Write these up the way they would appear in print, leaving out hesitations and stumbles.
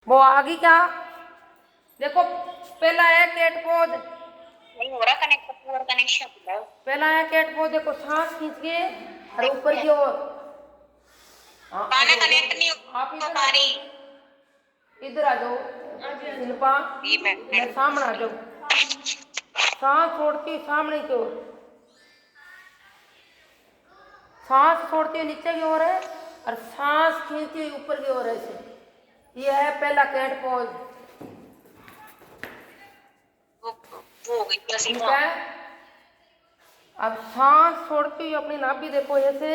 वो आगे क्या देखो, पहला है कैट पोज, नहीं हो रहा कनेक्ट, पूरा कनेक्शन हो रहा पहला है कैट पोज। देखो सांस खींच के और ऊपर की ओर। हाँ, गाना आगे हो कनेक्ट नहीं जाओ। आप हो इधर आ पा जाओ, रही। इधर आ जाओ शिल्पा, जी मेरे सामने आ जाओ। सांस छोड़ती हुई सामने की ओर, सांस छोड़ती हुई नीचे की ओर है और सांस खींचती हुई ऊपर की ओर है। ऐसे ये है पहला कैट पोज। वो हो गई प्लस ठीक है, अब सांस छोड़ती हुई अपनी नाभि देखो ऐसे,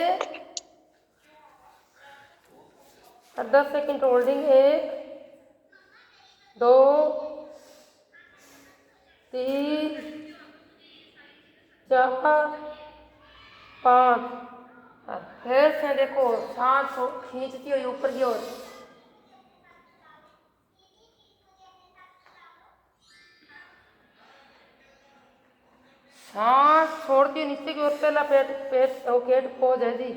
10 सेकंड होल्डिंग। 1 2 3 4 5। फिर से देखो सांस खींचती हुई ऊपर की ओर, सांस छोड़ती हुई नीचे की ओर। पहला पेट पेट कैट पोज है जी।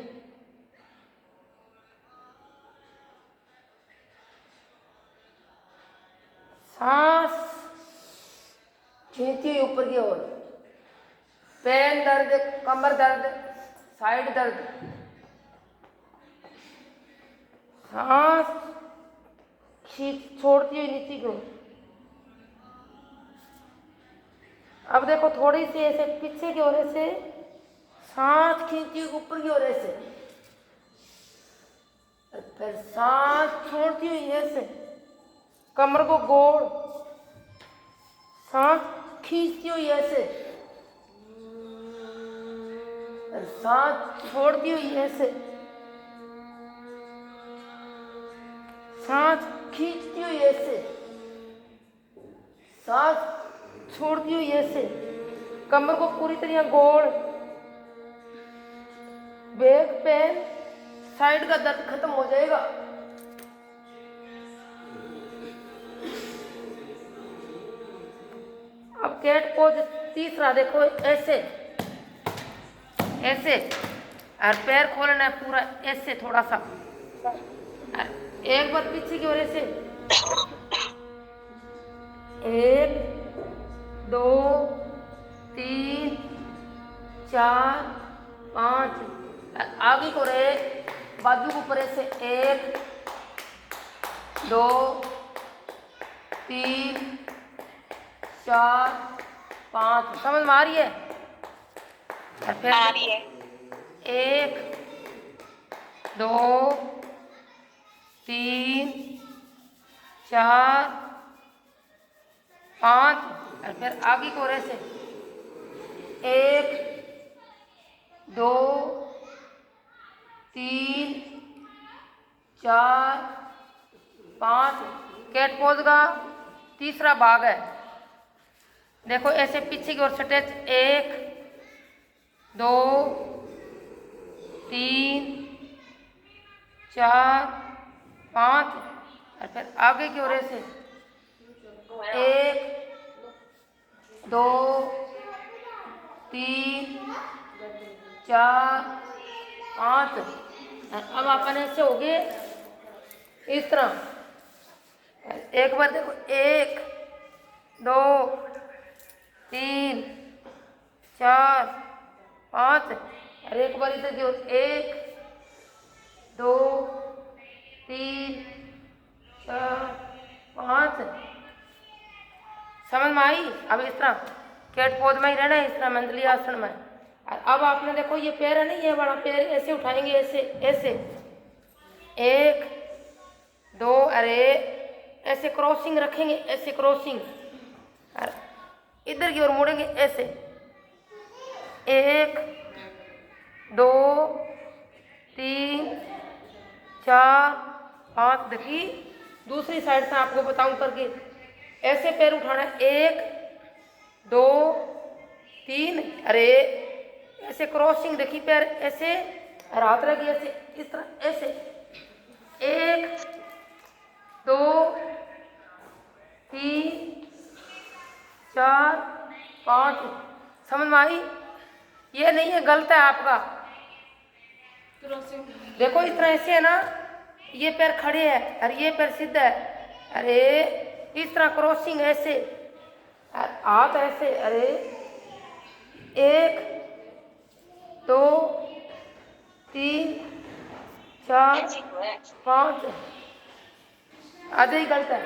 सांस खींचती हुई ऊपर की ओर, पैर दर्द, कमर दर्द, साइड दर्द, सांस खींच छोड़ती हुई नीचे की ओर। अब देखो थोड़ी सी ऐसे पीछे की ओर ऐसे, सांस खींचती हुई ऊपर की ओर ऐसे, फिर सांस छोड़ती हुई ऐसे, कमर को गोल, सांस खींचती हुई ऐसे, सांस छोड़ती हुई ऐसे, सांस खींचती हुई ऐसे, सांस छोड़ती हुई ऐसे, कमर को पूरी तरह गोल, बैक पेन, साइड का दर्द खत्म हो जाएगा। अब कैट पोज तीसरा देखो, ऐसे ऐसे और पैर खोलना है पूरा ऐसे, थोड़ा सा और एक बार पीछे की ओर ऐसे, 1 2 3 4 5। आगे को रहे बाजू के ऊपर ऐसे, 1 2 3 4 5। समझ में आ रही है? और फिर आ रही है। 1 2 3 4 5 और फिर आगे को ऐसे, 1 2 3 4 5। कैट पोज का तीसरा भाग है। देखो ऐसे पीछे की ओर स्ट्रेच, 1 2 3 4 5 और फिर आगे की ओर ऐसे, 1 2 3 4 5। अब अपन ऐसे हो गए इस तरह। एक बार देखो, 1 2 3 4 5 और एक बार इधर की ओर, 1 2 3 4 5। समझ में आई? अब इस तरह कैट पोज में ही रहना है, इस तरह मंडली आसन में। और अब आपने देखो ये पैर है नहीं, ये बड़ा पैर ऐसे उठाएंगे, ऐसे ऐसे, 1 2 अरे ऐसे क्रॉसिंग रखेंगे, ऐसे क्रॉसिंग और इधर की ओर मुड़ेंगे ऐसे, 1 2 3 4 5। देखिए दूसरी साइड से आपको बताऊं करके, ऐसे पैर उठाना है, 1 2 3 अरे ऐसे क्रॉसिंग, देखिए पैर ऐसे और हाथ रखिए ऐसे, इस तरह ऐसे, 1 2 3 4 5। समझ में आई? ये नहीं है, गलत है आपका। देखो इस तरह ऐसे है ना, ये पैर खड़े है और ये पैर सीधा है, अरे इस तरह क्रॉसिंग ऐसे, हाथ ऐसे, अरे 1 2 3 4 ऐसी तो है। 5। आज ही गलत है,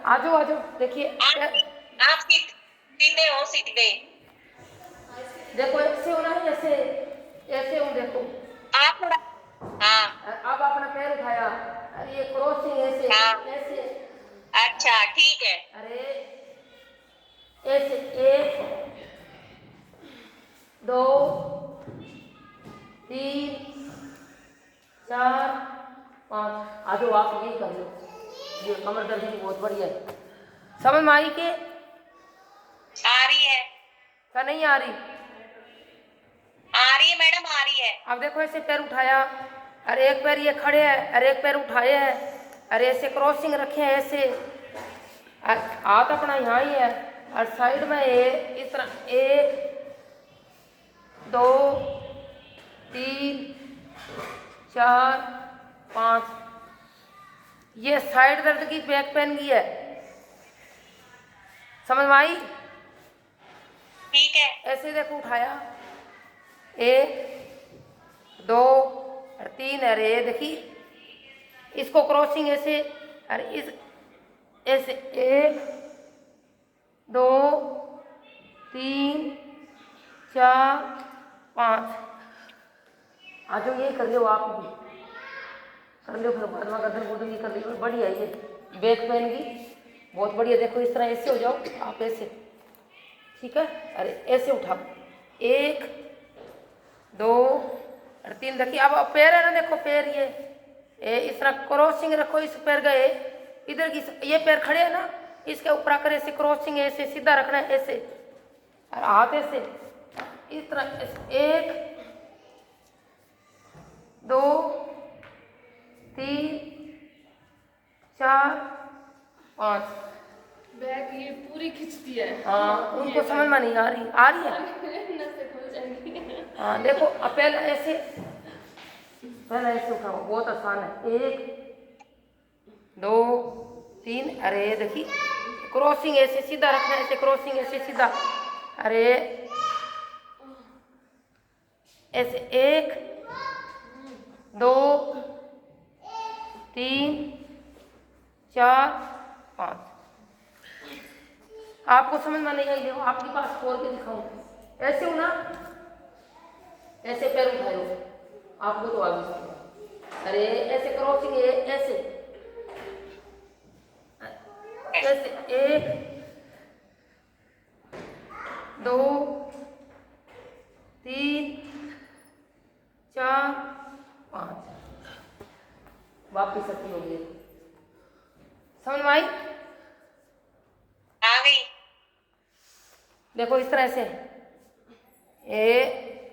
आ जाओ देखिए। आप सीधे हो, सीधे। देखो ऐसे होना है, जैसे ऐसे हो, देखो। आप थोड़ा, हाँ अब अपना पैर उठाया, अरे ये क्रॉसिंग ऐसे हाँ, ऐसे, अच्छा ठीक है। अरे ऐसे 1 2 3 4 5। आ जाओ आप यही कर लो, ये कमर दर्द की बहुत बढ़िया है। समझ में आई के आ रही है, क्या नहीं आ रही? आ रही है मैडम, आ रही है। अब देखो ऐसे पैर उठाया, अरे एक पैर ये खड़े है, अरे एक पैर उठाए है, अरे ऐसे क्रॉसिंग रखे हैं ऐसे, और हाथ अपना यहाँ ही है, और साइड में ये इस तरह 1 2 3 4 5। ये साइड दर्द की बैक पेन की है, समझ में आई? ठीक है। ऐसे देखो उठाया, 1 2 और 3, अरे ये देखिए इसको क्रॉसिंग ऐसे, अरे इस ऐसे 1 2 3 4 5। आ जाओ ये कर लो, आप भी कर लो, फिर बाद में गर्दन गुर्दन की कर लो, बढ़िया ये बैक पेन की बहुत बढ़िया। देखो इस तरह ऐसे हो जाओ आप, ऐसे, ठीक है। अरे ऐसे उठाओ, 1 2 और 3। देखिए अब पैर है ना, देखो पैर ये इस तरह क्रॉसिंग रखो, इस पैर गए इधर की, ये पैर खड़े है ना, इसके ऊपर आकर ऐसे क्रॉसिंग ऐसे सीधा रखना है ऐसे, और हाथ ऐसे इस तरह 1 2 3 4 5। बैग ये पूरी खिंचती है। हाँ उनको समझ में नहीं आ रही है। नसें खुल जाएंगी। हाँ देखो अब पहले ऐसे उठाओ, बहुत आसान है। 1 2 3, अरे देखिए क्रॉसिंग ऐसे सीधा रखना है, ऐसे क्रॉसिंग ऐसे सीधा, अरे ऐसे 1 2 3 4 5। आपको समझ में नहीं आई, देखो आपके पास खोल के दिखाऊं, ऐसे हो ना, ऐसे पैर उठाए हो, आपको तो आगे से, अरे ऐसे क्रॉसिंग है ऐसे ऐसे 1 2 3 4 5। वापिस अपनी हो गई, समझ में आई? आ गई। देखो इस तरह से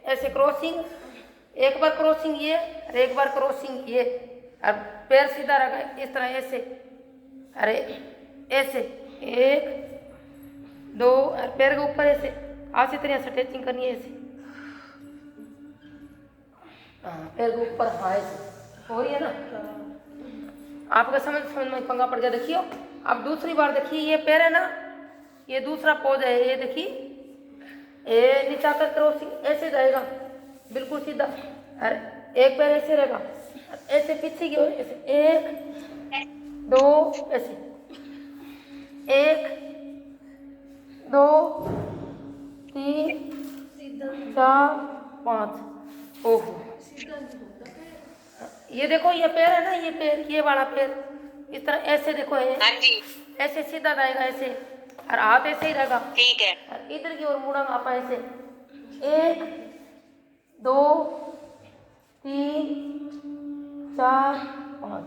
ऐसे क्रॉसिंग, एक बार क्रॉसिंग ये और एक बार क्रॉसिंग ये, और पैर सीधा रखा इस तरह ऐसे, अरे ऐसे 1 2 और पैर के ऊपर ऐसे आसी तरह से टचिंग करनी है ऐसे, हाँ पैर के ऊपर, हाँ ऐसे हो रही है ना। आपका समझ में पंगा पड़ गया। देखियो अब दूसरी बार देखिए, ये पैर है ना, ये दूसरा पोज है, ये देखिए ये नीचा कर क्रॉसिंग ऐसे जाएगा बिल्कुल सीधा, और एक पैर ऐसे रहेगा, ऐसे पीछे की ओर ऐसे 1 2 ऐसे 1 2 3 4 5। ओहो ये देखो ये पैर है ना, ये पैर, ये वाला पैर इस तरह ऐसे देखो हाँ जी ऐसे सीधा जाएगा ऐसे, और हाथ ऐसे ही रहेगा, ठीक है। और इधर की ओर मुड़ेंगे आप ऐसे 1 2 3 4 5।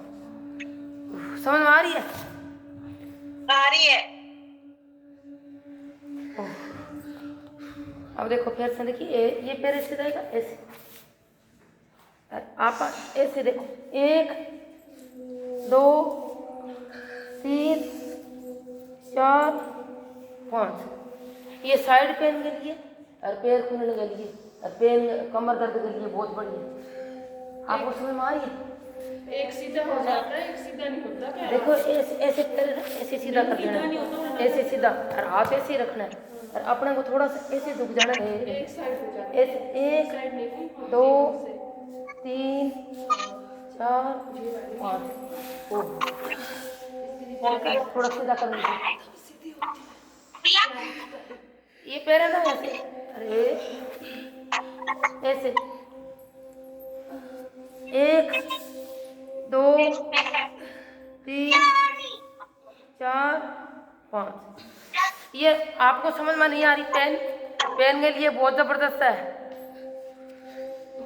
समझ में आ रही है? आ रही है। अब देखो फिर से देखिए, ये पैर ऐसे जाएगा ऐसे, और आप ऐसे देखो 1 2 3 4 5। ये साइड पेन के लिए और पैर खुलने के लिए और पेन कमर दर्द के लिए बहुत बढ़िया। आपको समझ में आ रही है? एक सीधा हो जाता है, एक सीधा नहीं होता पैर। देखो ऐसे ऐसे पैर ऐसे सीधा कर देना है, ऐसे सीधा, और हाथ ऐसे ही रखना है, और अपने को थोड़ा सा ऐसे झुक जाना है। एक साइड हो जाता है, ऐसे एक साइड नहीं, दो से। 3 4 5 ओ हो गया। थोड़ा सीधा कर लीजिए। ये पैर है ना ऐसे, अरे ऐसे 1 2 3 4 5। ये आपको समझ में नहीं आ रही? पेन पेन के लिए बहुत जबरदस्त है।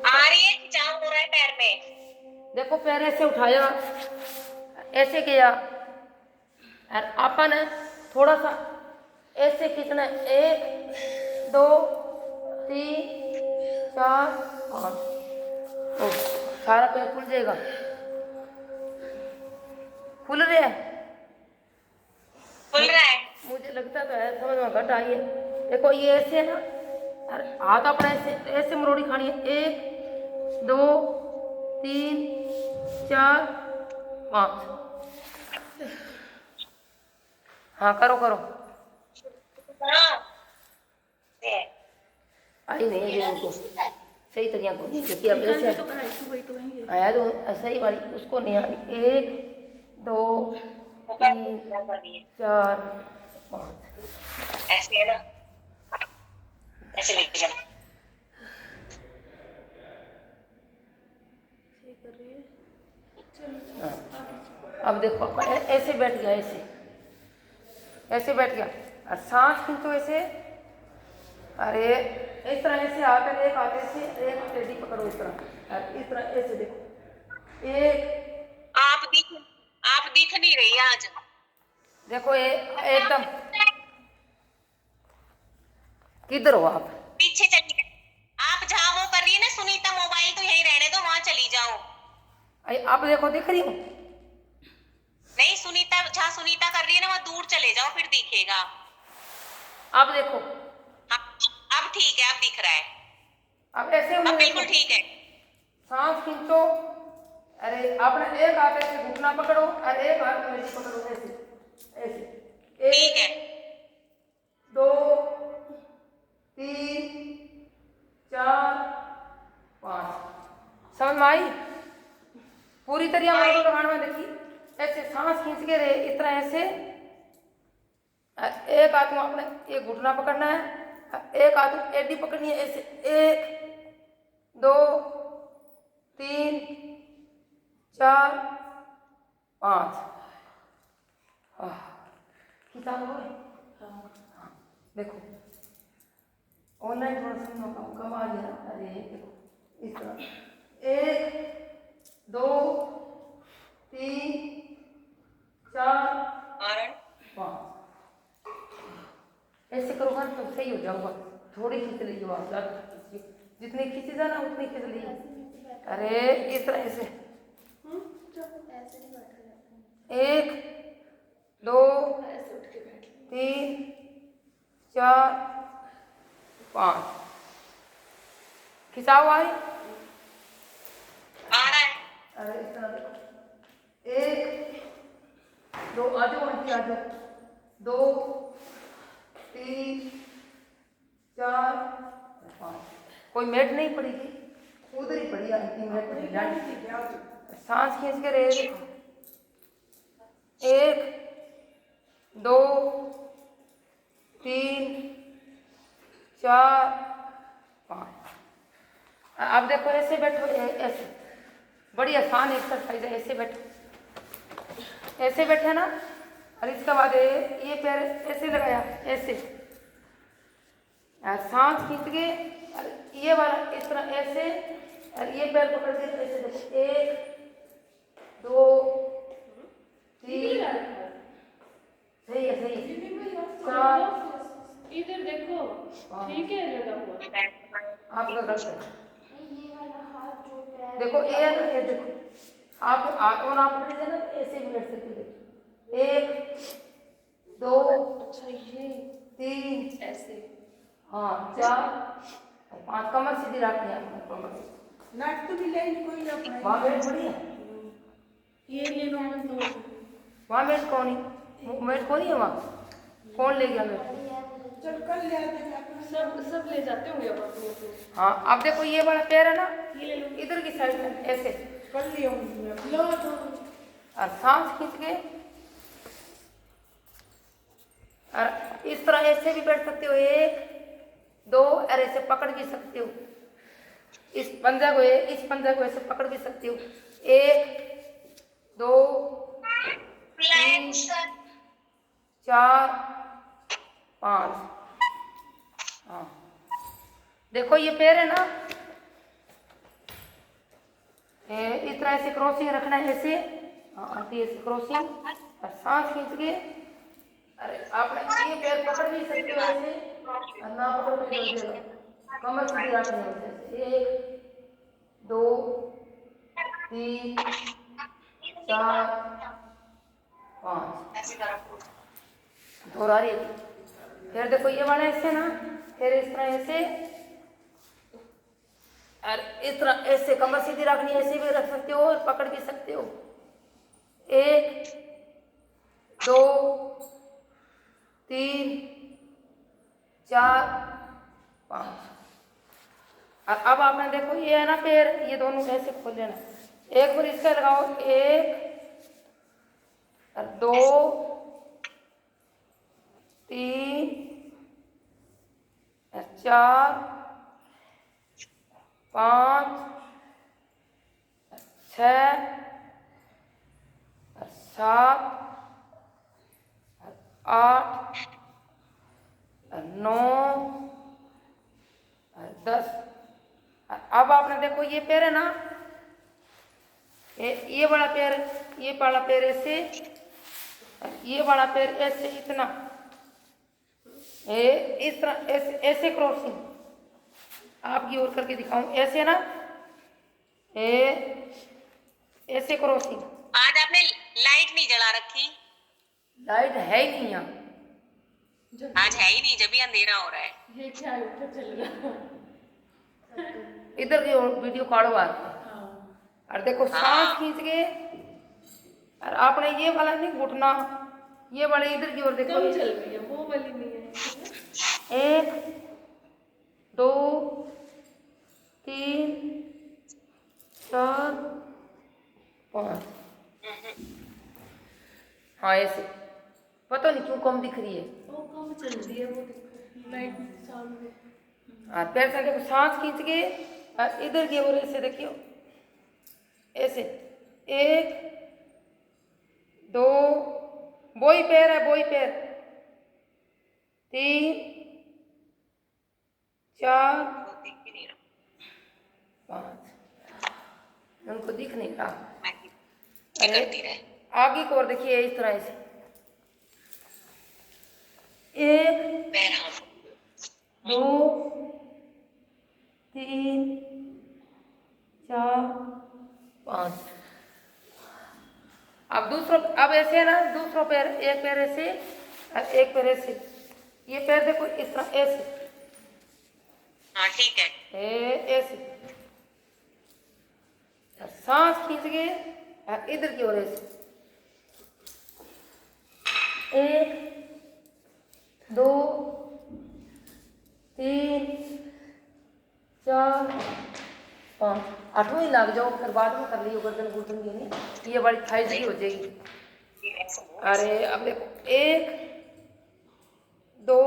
आ रही है, खिंचाव हो रहा है पैर में। देखो पैर ऐसे उठाया, ऐसे किया, और अपन थोड़ा सा ऐसे खींचना है। 1 2 3 4 5। ओ सारा पैर खुल जाएगा। खुल रहा है? खुल रहा है। मुझे लगता तो है, समझ में घट आई है। देखो ये ऐसे है ना, और हाथ अपना ऐसे ऐसे मरोड़ी खानी है। 1 2 3 4 5। हाँ करो करो। हाँ ये। आई नहीं है उनको सही तरीका को, क्योंकि अब ऐसे आया तो सही वाली उसको नहीं आ रही। 1 2 3 4 5। ऐसे है ना, ऐसे लेके जाना। अब देखो अपन ऐसे बैठ गया, ऐसे ऐसे बैठ गया, और सांस खींचो ऐसे। अरे इस तरह ऐसे आकर एक हाथ से एक टेडी पकड़ो इस तरह, और इस तरह ऐसे देखो। एक आप दिख नहीं रही आज। देखो ये एकदम। किधर हो आप? पीछे चली गई। आप जहाँ वो कर रही है ना सुनीता, मोबाइल तो यहीं रहने दो, वहां चली जाओ। आप देखो, दिख रही हूँ? नहीं, सुनीता जहाँ सुनीता कर रही है ना वहाँ दूर चले जाओ, फिर दिखेगा। आप देखो, हाँ, अब ठीक है, अब दिख रहा है। अब ऐसे अब हुए बिल्कुल देखो। ठीक है। सांस खींचो। अरे आपने एक हाथ से घुटना पकड़ो, और एक हाथ में ऐसे पकड़ो, ऐसे ऐसे। ठीक है। 1 2 3 4 5। समझ में आई? पूरी तरह हमारे लगान में देखी, ऐसे सांस खींच के रहे इस तरह ऐसे। एक हाथ में आपने एक घुटना पकड़ना है, एक हाथ में एडी पकड़नी है ऐसे। 1 2 3 4 5। किताब हो गई? हाँ देखो, ऑनलाइन थोड़ा सा कम आ गया। अरे देखो इस तरह 1 2 3 4 5। ऐसे करोगा तो सही हो जाऊंगा। थोड़ी खींच लीजिए आप, ज़्यादा खींचिए, जितनी खींची जाए ना उतनी खींच लीजिए। अरे इस तरह ऐसे 1 2 3 4 5। खिंचाव आई? आ रहा है। अरे इस तरह देखो। 1 2 आ जाओ आंटी, आ जाओ। 2 3 4 5। कोई मेट नहीं पड़ेगी, उधर ही पड़ी आंटी मेट। सांस खींच के रहे देखो। 1 2 3 4 5। अब देखो ऐसे बैठो, ऐसे बड़ी आसान एक्सरसाइज है। ऐसे बैठो, ऐसे बैठे ना, और इसके बाद ये पैर ऐसे लगाया, ऐसे, और सांस खींच के, और ये वाला इस तरह ऐसे, और ये पैर पकड़ के ऐसे देखो। 1 2 3। सही है, सही है। 4। इधर देखो, ठीक है लगा हुआ। आपका गलत है। देखो ये है ना, ये देखो आप हाथ और आप पकड़ देना, ऐसे भी बैठ सकते देखो। 1 2 अच्छा ये 3 ऐसे। हाँ 4 5। कमर सीधी रखनी है आपको, कमर नाट तो भी लेनी कोई अपना वहाँ बैठ बढ़िया। ये ले लो मैं दो। वहाँ मेट कौन ही, मेट कौन ही है वहाँ, कौन ले गया मेट? चल कल ले आते हैं, सब ले जाते होंगे अब अपने अपने। हाँ अब देखो ये वाला पैर है ना, ये ले लो, इधर की साइड में ऐसे, कल ले आऊंगी मैं। लो तो और सांस खींच के, और इस तरह ऐसे भी बैठ सकते हो, एक दो, और ऐसे पकड़ भी सकते हो, इस पंजा को इस पंजा को ऐसे पकड़ भी सकते हो, एक दो तीन चार पाँच। हाँ देखो ये पैर है ना, इस तरह ऐसे क्रॉसिंग रखना है ऐसे, हाँ ऐसे क्रॉसिंग, और सांस खींच के, अरे आपने ये पैर पकड़ भी सकते हो ऐसे, और ना पकड़ भी कर देगा, कमर सीधी रखनी है ऐसे, एक दो तीन चार पाँच, दोहरा रही है। फिर देखो ये वाला ऐसे ना, फिर इस तरह ऐसे, और इस तरह ऐसे कमर सीधी रखनी है, ऐसे भी रख सकते हो और पकड़ भी सकते हो, एक दो तीन चार पाँच। और अब आपने देखो ये है ना पैर, ये दोनों ऐसे खोल लेना, एक बार इसका लगाओ, एक और दो तीन और चार पाँच छः और सात और आठ और नौ और 10। अब आपने देखो ये पैर है ना, ये वाला पैर, ये वाला पैर ऐसे, ये वाला पैर ऐसे, इतना इस तरह ऐसे, ऐसे क्रॉसिंग आपकी ओर करके दिखाऊं, ऐसे ना, ऐसे क्रॉसिंग। आज आपने लाइट नहीं जला रखी? लाइट है ही नहीं यहाँ, आज है ही नहीं, जब भी अंधेरा हो रहा है। ये क्या ऊपर चल रहा है? इधर की ओर वीडियो काढ़ो आप, हाँ। और देखो सांस खींच के, और आपने ये वाला नहीं घुटना, ये वाले इधर की ओर देखो, कम चल रही है, वो वाली नहीं है। एक दो तीन चार पाँच। हाँ ऐसे, पता नहीं क्यों कम दिख रही है, वो कम चल रही है, वो देखो लाइट सामने। हाँ पैर से देखो, सांस खींच के, और इधर की ओर ऐसे देखियो, ऐसे, एक दो, वही पैर है, वही पैर, तीन चार पाँच, उनको दिख नहीं रहा। करती रहे। आगे की ओर देखिए, इस तरह से, एक पैर हाँ। दो तीन चार पाँच। अब दूसरा, अब ऐसे है ना, दूसरा पैर, एक पैर ऐसे और एक पैर ऐसे, ये पैर देखो इस तरह ऐसे, हाँ ठीक है। ऐसे, और सांस खींच के, और इधर की ओर ऐसे, एक दो तीन चार पाँच, आठवीं ही लग जाओ, फिर बाद में कर लियो, गर्दन घुटन की नहीं, ये बड़ी थाइज की हो जाएगी। अरे अब देखो, एक दो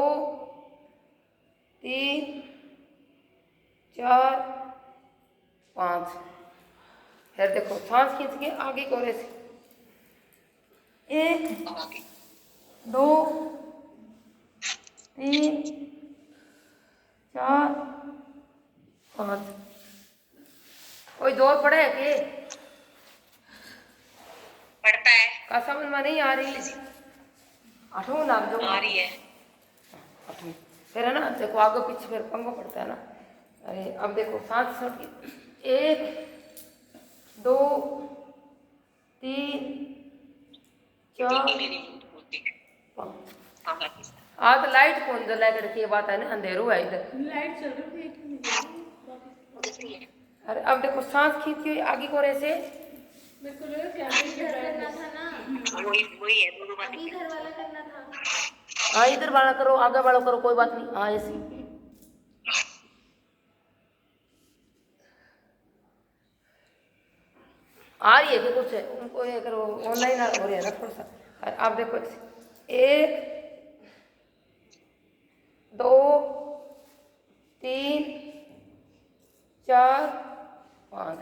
तीन चार पाँच, फिर देखो सांस खींच के आगे की ओर ऐसे, एक दो तीन चार पाँच। कोई दौड़ पड़े है कि पड़ता है? का समझ में नहीं आ रही, आठवीं नाम जो आ रही है। आठवीं, फिर है ना देखो आगे पीछे फिर पंगो पड़ता है ना। अरे अब देखो सांस छोटी, एक दो तीन चार पाँच। आज लाइट कौन जला कर रखी है, बात है ना, अंधेरो है इधर, लाइट चल रही है कि नहीं? अरे अब देखो सांस खींच के आगे को ऐसे, मेरे को लगा कैमरे की करना brightness। था ना, वही वही है, दोनों बातें। अभी घर वाला करना था। हाँ इधर वाला करो, आगे वाला करो, कोई बात नहीं। हाँ ऐसे आ रही है कि कुछ है उनको ये करो, ऑनलाइन हो रही है ना थोड़ा सा। और आप देखो एक दो तीन चार पाँच।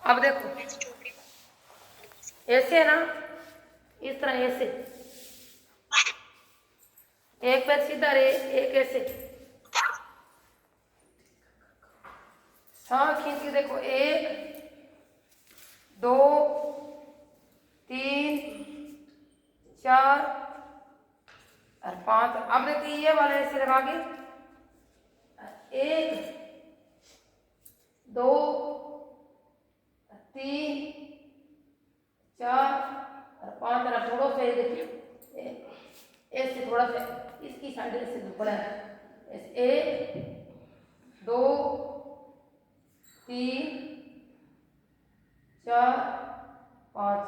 अब देखो ऐसे है ना, इस तरह ऐसे, एक पैर सीधा रहे, एक ऐसे। हाँ खींच के देखो, एक दो तीन चार और पाँच। अब देखिए ये वाले ऐसे लगा के, एक दो तीन चार और पाँच। और थोड़ा सा ये देखिए ऐसे थोड़ा सा इसकी साइड ऐसे झुकना है, ऐसे एक दो तीन चार पाँच।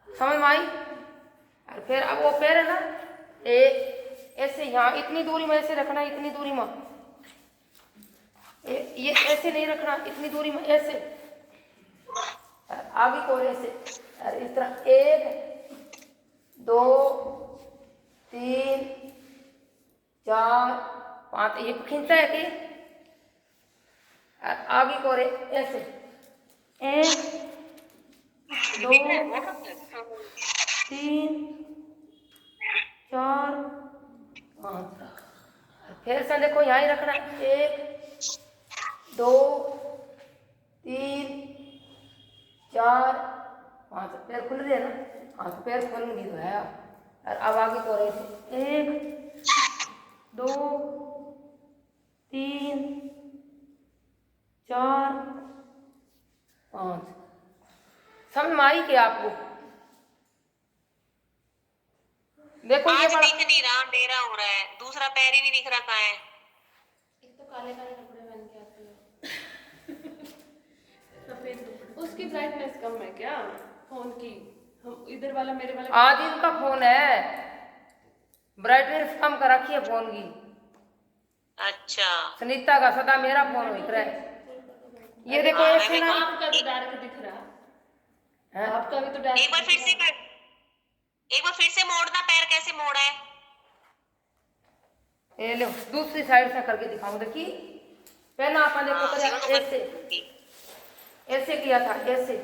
समझ में आई? और फिर अब वो पैर है ना, ऐसे यहाँ इतनी दूरी में ऐसे रखना, इतनी दूरी में ये ऐसे नहीं रखना, इतनी दूरी में ऐसे, और आगे को ऐसे, और इस तरह एक दो तीन चार पाँच। ये खींचता है कि और आगे को ऐसे, एक दो तीन चार पाँच। फिर से देखो यहाँ ही रखना, एक दो तीन चार पाँच। पैर खुल रहे हैं ना? हाँ तो पैर खोलेंगे तो है। और अब आगे को ऐसे, एक दो तीन चार पाँच। समझ में आई क्या आपको? देखो ये आज बड़ा, दिख नहीं रहा, अंधेरा हो रहा है, दूसरा पैर ही नहीं दिख रहा कहाँ है। एक तो काले काले कपड़े पहन के आते हो। सफेद कपड़े। उसकी ब्राइटनेस कम है क्या फोन की? हम इधर वाला मेरे वाला आज इनका फोन है, ब्राइटनेस कम कर रखी है फोन की। अच्छा सुनीता का सदा मेरा फोन दिख रहा है। ये देखो हाँ, ऐसे ना, आपका तो डार्क दिख रहा हैं? आपका भी तो डार्क एक बार फिर से कर, एक बार फिर से मोड़ना, पैर कैसे मोड़ा है? ये लो दूसरी साइड से करके दिखाऊं। देखिए पहला अपन देखो हाँ, करा, उसी को ऐसे ऐसे किया था, ऐसे।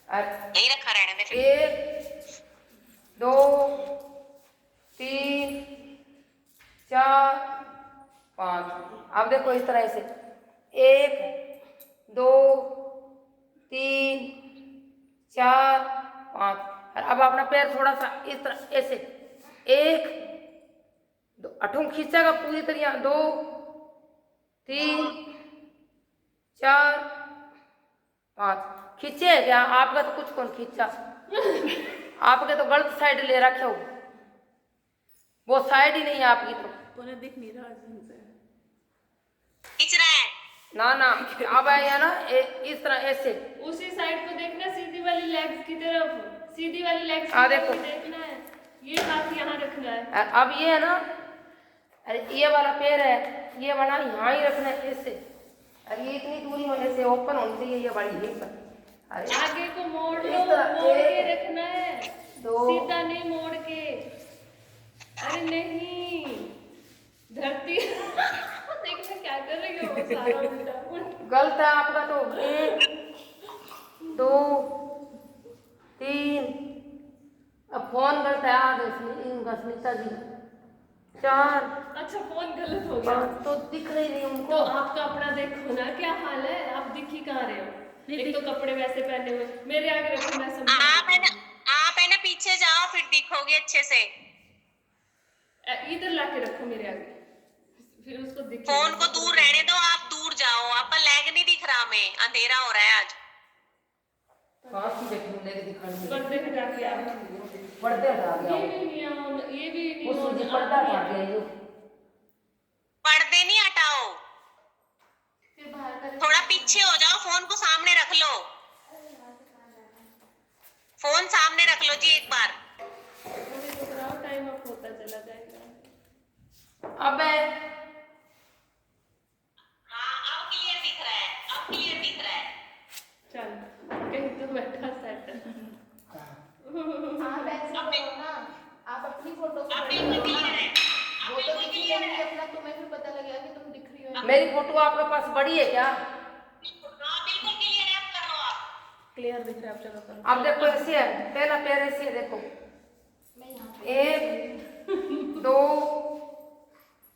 और यही रखा रहने दे फिर। एक दो तीन चार पाँच। अब देखो इस तरह से, एक दो तीन चार पाँच। और अब अपना पैर थोड़ा सा इस तरह ऐसे, एक दो, अठों खींचेगा पूरी तरह, दो तीन चार पाँच। खींचे है क्या? आपका तो कुछ कौन खींचा, आपके तो गलत साइड ले रखे हो, वो साइड ही नहीं है आपकी तो। उन्हें दिख नहीं रहा से। खींच रहा है। ना ना अब आया ना इस तरह ऐसे। उसी साइड को देखना, सीधी वाली लेग्स की तरफ, सीधी वाली लेग्स की हाँ, तरफ देखो। देखना है। ये हाथ यहाँ रखना है। और अब ये है ना, अरे ये वाला पैर है, ये वाला यहाँ ही रखना है ऐसे। अरे ये इतनी दूरी में ऐसे ओपन होनी चाहिए ये वाली यहीं पर। अरे आगे को मोड़ लो, इस तरह, मोड़ के एक, रखना है, दो। सीधा नहीं मोड़ के। अरे नहीं, धरती देखना क्या कर रही हो, वो सारा उल्टा गलत है आपका तो। एक दो तीन, अब फोन गलत है, आगे इनका सुनीता जी। चार अच्छा फोन गलत हो गया पाँच, तो दिख रही नहीं तो उनको। आपका अपना देखो ना क्या हाल है, आप दिख ही कहाँ रहे हो। एक तो कपड़े वैसे पहने हुए, मेरे आगे रखो, मैं आप है ना, समझा। आप है ना पीछे जाओ, फिर दिखोगे अच्छे से। इधर लाके रखो मेरे आगे, फिर उसको दिख। फोन को दूर रहने दो, आप दूर जाओ, आपका लेग नहीं दिख रहा हमें, अंधेरा हो रहा है आज। पाँच की देखने लेके दिखाने पर्दे हटा के आप पढ़ते हटा गया ये भी नहीं ऑन, ये भी नहीं वो ऑन, सूजी पढ़ता आप हटा नहीं गया ये। पर्दे नहीं हटाओ, फिर बाहर का थोड़ा पीछे हो जाओ, फोन को सामने रख लो, फोन सामने रख लो जी एक बार। थोड़ी रुक रहा, टाइम अप होता चला जाएगा। अब हाँ अब क्लियर दिख रहा है, अब क्लियर दिख रहा है। चल कहीं तो बैठा सेट। आप ऐसे करो ना, आप अपनी फोटो को अब बड़ी बिल्कुल करो ना, क्लियर है, अब वो तो बिल्कुल दिखी क्लियर जाएगी है। अपना, तुम्हें फिर पता लगेगा कि तुम दिख रही हो। मेरी फोटो आपके पास बड़ी है क्या? हाँ बिल्कुल क्लियर है, अब कर लो आप। क्लियर दिख रहा है, अब चलो करो। अब देखो ऐसे है, पहला पैर ऐसे है, देखो मैं यहाँ पे 1 2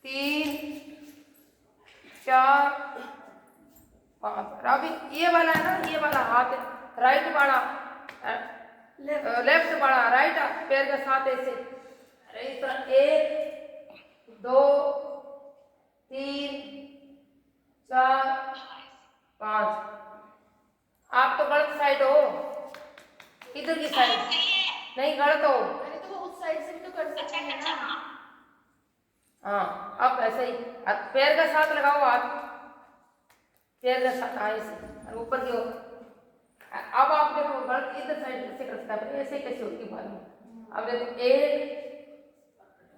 3 4 5। अभी ये वाला है ना, ये वाला हाथ राइट वाला, लेफ्ट वाला राइट पैर के साथ ऐसे, इस तरह 1 2 3 4 5। आप तो गलत साइड हो, इधर की साइड नहीं, गलत हो। अरे तो वो उस साइड से भी तो कर सकते हैं ना। हाँ अब ऐसे ही पैर के साथ लगाओ हाथ, पैर के साथ हाँ ऐसे और ऊपर की ओर। अब आप देखो गलत इधर साइड से कर सकता है, ऐसे कैसे होती है बाद में। अब देखो 1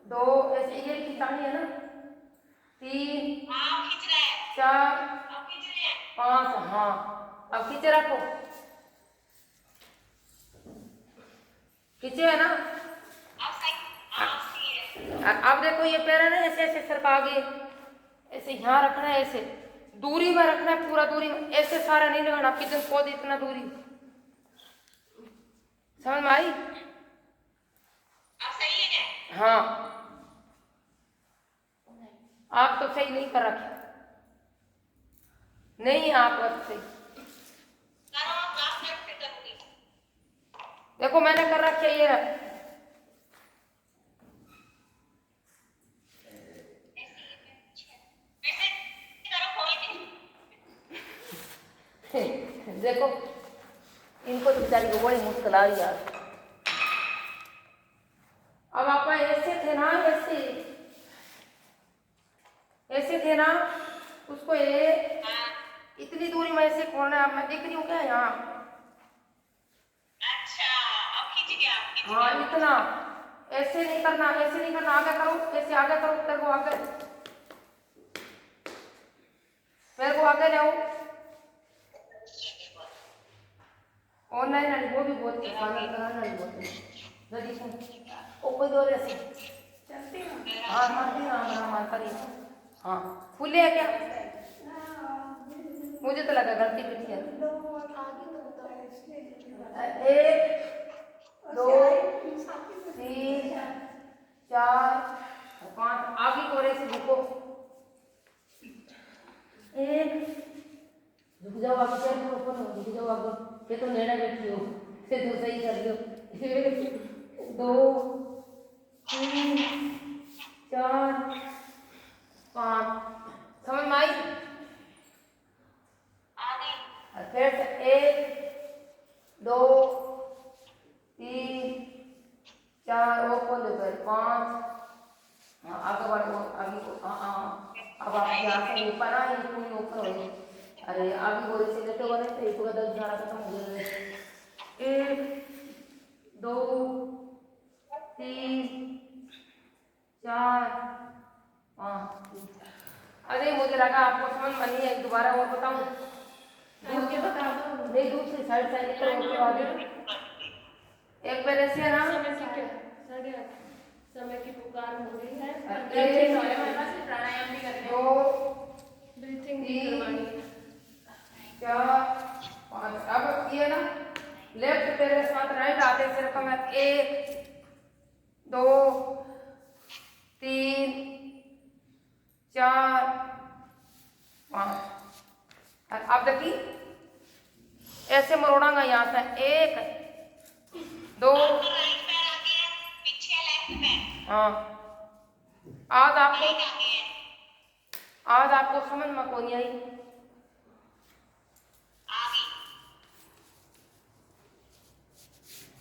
2 ऐसे ये खिंचानी है ना, 3 हाँ खींच रहा है, 4 अब खींच रहे हैं। 5। हाँ अब खींचे रखो, खींचे है ना। अब सही, हाँ सही है। अब देखो ये पैर है ना, ऐसे ऐसे सरका आगे, ऐसे यहाँ रखना है, ऐसे दूरी में रखना है, पूरा दूरी में, ऐसे सारा नहीं लगाना, किधर पौध इतना दूरी। समझ में आई? अब सही है। हाँ आप तो सही नहीं कर रखे, नहीं आप बस सही करो आप कैसे करूंगी। देखो मैंने कर रखी है ये रख। वैसे करो खोल के। देखो इनको तो बेचारी को बड़ी मुश्किल आ रही यार। अब आप ऐसे थे ना, ऐसे थे ना, उसको ये इतनी दूरी में ऐसे खोलना है। अब मैं देख रही हूँ क्या यहाँ, अच्छा अब खींच गया, अब खींच हाँ गया। इतना ऐसे नहीं करना, ऐसे नहीं करना, आगे करो, ऐसे आगे करो, पैर को आगे, पैर को आगे लाओ। ऑनलाइन वो भी बहुत खाना बनाना भी बहुत जल्दी सुन ओ कोई दो ऐसे चलते हैं। हाँ मारती हाँ हाँ मारता रही। हाँ फूले है क्या? मुझे तो लगा गलती पीछे है। 1 2 3 4 5 आगे कोरे से झुको, 1 झुक जाओ आगे, पैर को ऊपर हो, झुक जाओ आगे, ये तो लेना बैठी हो, फिर तो सही कर लो। 1 2 3 4 5। समझ में आई? आगे फिर 1 2 3 4 ओपन दो पैर, 5। हाँ आगे बढ़ो, आगे को हाँ अब आप यहाँ से ऊपर ना, ये पूरी ऊपर हो गई। अरे आगे गोरे से लेटे बने तो एक का 10 झाड़ा खत्म हो गया। 1 2 3 4 5। अरे मुझे लगा आपको समझ में नहीं है, दोबारा और बताऊं? आपके बता दो। नहीं दूसरी साइड से इधर होके आगे एक पैर ऐसे है ना, समय की क्या 8:30 समय की पुकार हो रही है। प्राणायाम भी करते 2 ब्रीथिंग भी करवानी है। 4 5। अब ये ना लेफ्ट पैर के साथ राइट हाथ ऐसे रखा मैं, 1 2 3 4 5। अब देखिए ऐसे मरोड़ांगा यहाँ से, 1 2 राइट पैर आगे है, पीछे लेफ्ट पैर हाँ। आज आपको राइट आगे है। आज आपको समझ में कौन आई? आगे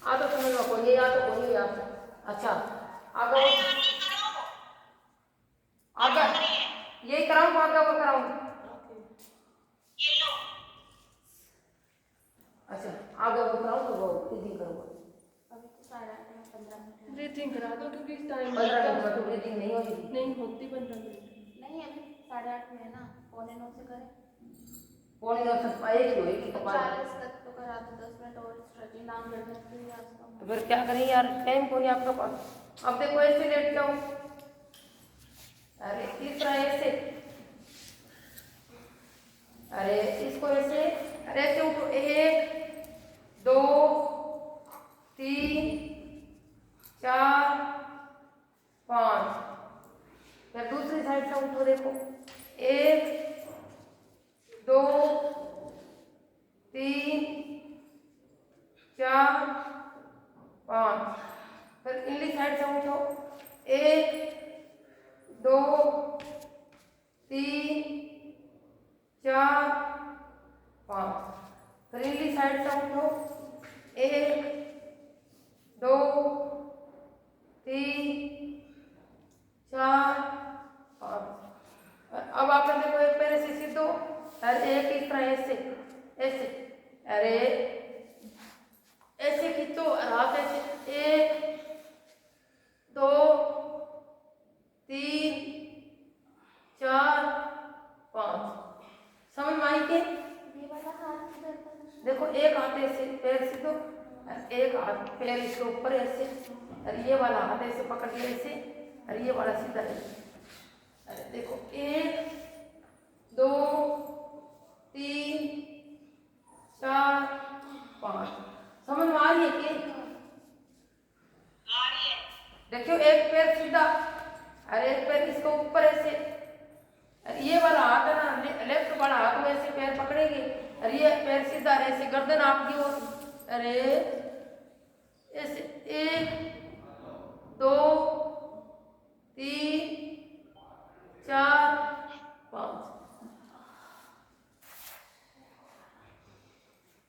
आज तो समझ में कौन या तो कौन आपको। अच्छा आगे अरे आगे करो, आगे करिए। यही कराऊँ, आगे वो कराऊँ? ओके। ये लो 8:30 में 15 मिनट ब्रीथिंग करा दो क्योंकि इस टाइम 15 मिनट में तो ब्रीथिंग नहीं होगी। नहीं होती 15 मिनट। नहीं, अभी 8:30 में है ना, 8:45 से करें। पौनी और तक पाए की होगी तो कपाल। 40 तक तो करा दो, 10 मिनट और स्ट्रेचिंग नाम बैठने के लिए आसान। तो फिर क्या करें यार, टाइम को नहीं आपके पास। अब देखो ऐसे लेट जाओ, अरे इस तरह ऐसे, अरे इसको ऐसे, अरे ऐसे उठो, 1 2 3 4 5। फिर दूसरी साइड से उठो, देखो 1 2 3 4 5। फिर इनली साइड से उठो, 1 2 3 4 5। फिर इनली साइड से उठो, 1 2 3 4 5। अब आपने देखो एक पैर ऐसे सीधो और एक इस तरह ऐसे ऐसे, अरे ऐसे खींचो और हाथ ऐसे, 1 2 3 4 5। समझ में आई के? ये वाला हाथ किधर तक? देखो एक हाथ ऐसे पैर सीधो और एक हाथ पैर इसके ऊपर ऐसे, और ये वाला हाथ ऐसे पकड़ के ऐसे, और ये वाला सीधा ऐसे। अरे देखो 1 2 3 4 5। समझ में आ रही है कि? आ रही है। देखियो एक पैर सीधा और एक पैर इसके ऊपर ऐसे, और ये वाला हाथ है ना, लेफ्ट वाला हाथ में ऐसे पैर पकड़ेंगे और ये पैर सीधा और ऐसे गर्दन आपकी ओर, अरे ऐसे 1 2 3 4 5।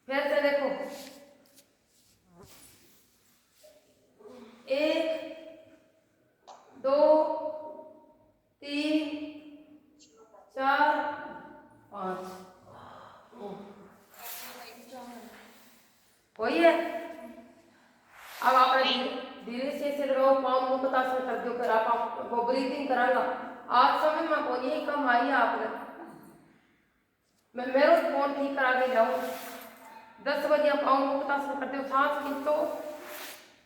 फिर से देखो 1 2 3 4 5। वही है। अब आप धीरे से ऐसे लगाओ, पाँव मुंह पता से कर दो, फिर आप आपको ब्रीथिंग कराएगा। आज समय में कौन यही कम आई है आपने, मैं मेरे फोन ठीक करा के जाऊँ। 10 बजे आप पाँव मुंह पता से करते हो, सांस खींचो,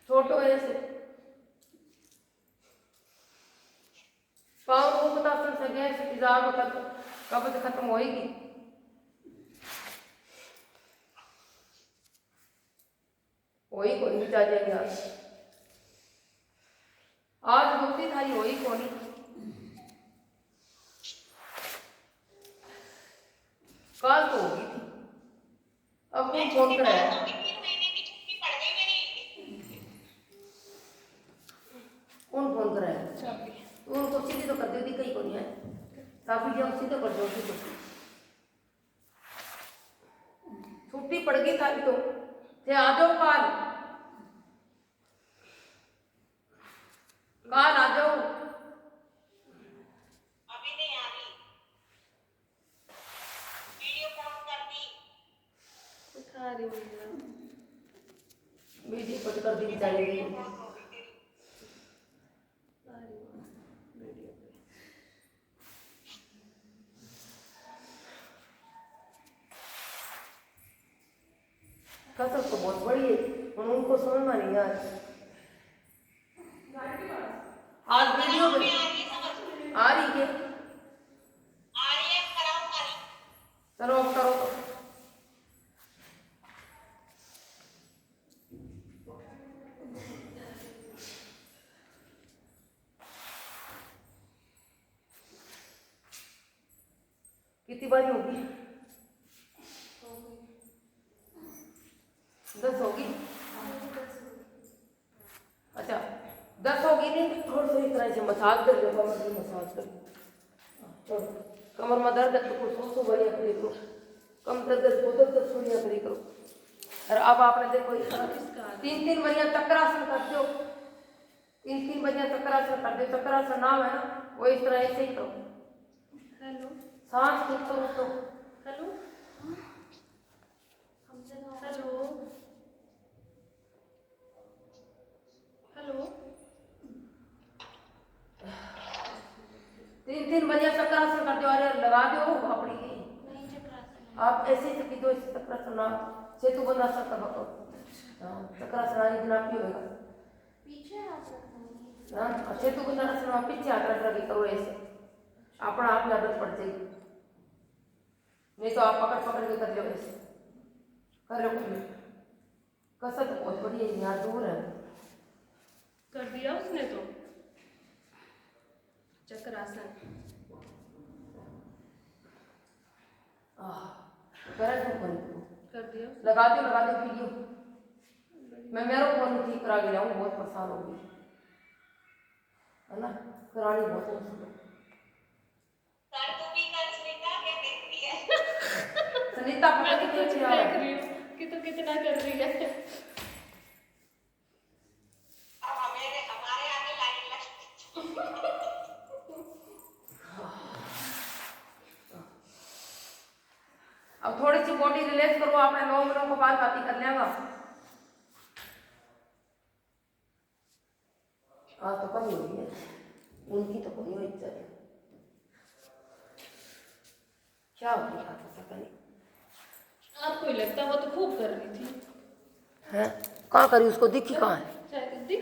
छोटो ऐसे पाँव मुंह पता से गैस इंतजार कब खत्म होएगी। वही कोई नहीं जाएंगे आज दूसरी थाली वही कोनी। कल तो होगी थी, अब कौन फोन कर रहा है? 3 महीने की छुट्टी पड़ गई मेरी। कौन फोन कर रहा है? तो उनको सीधे तो कर दे दी, कहीं को नहीं है काफी जब सीधे कर दो, सीधे छुट्टी पड़ गई था तो थे, आ जाओ काल आ जाओ। अभी नहीं आ रही, वीडियो कॉल कर दी। उठा रही हूँ वीडियो कट कर दी चाहिए। आ रही हूँ वीडियो पे। कसर तो बहुत बड़ी है, उनको समझ में नहीं आ रही। आज वीडियो में में आ रही है समझ, आ रही है, आ रही है, कराओ करी। चलो अब करो तो। कितनी बारी होगी? 10 होगी। अच्छा 10 होगी नहीं, थोड़ा सा इस तरह से मसाज कर लो, कमर की मसाज कर लो। कमर में दर्द है तो कुछ सो बढ़िया करी करो, कम दर्द है तो 10 बढ़िया करी करो। और अब आपने देखो 3 बढ़िया चक्रासन कर दो, 3 बढ़िया चक्रासन कर दो। चक्रासन नाम है ना, वो इस तरह ऐसे ही करो। हेलो सांस खींच करो तो हेलो हमसे हेलो दिन बढ़िया चक्रासन करते हो, अरे लगा दो अपनी की नहीं चक्रासन आप ऐसे ही की दो इस चक्रासन सेतु बंधासन कर बको। चक्रासन आज दिन आप ही होगा पीछे हाथ रखना हाँ, सेतु बंधासन आप पीछे हाथ रख रखी करो ऐसे, अपना आप में आदत पड़ जाएगी। नहीं तो आप पकड़ पकड़ के कर लो ऐसे, कर लो कसरत बहुत बड़ी है, यहाँ दूर है। कर दिया उसने तो चक्रासन। करे तो कौन कर दिया लगा दो वीडियो। मैं मेरा फोन ठीक करा के लाऊं, बहुत परेशान हो गई है ना, करानी बहुत मुश्किल है। कर तू भी कर सुनीता, क्या देखती है? सुनीता मैं पकड़ तो के कुछ खींच रहा देख है। रही हूँ कि तू कितना कर रही है। अब हमारे आगे लाइन लग। अब थोड़ी सी बॉडी रिलैक्स करो, आपने 9 मिनटों के बाद बातें कर लेगा। हाँ तो कमी हुई है उनकी, तो कोई हुई चल क्या हो गया पता नहीं। आपको ही लगता वो तो खूब कर रही थी। है कहाँ करी, उसको दिखी कहाँ है? शायद दिख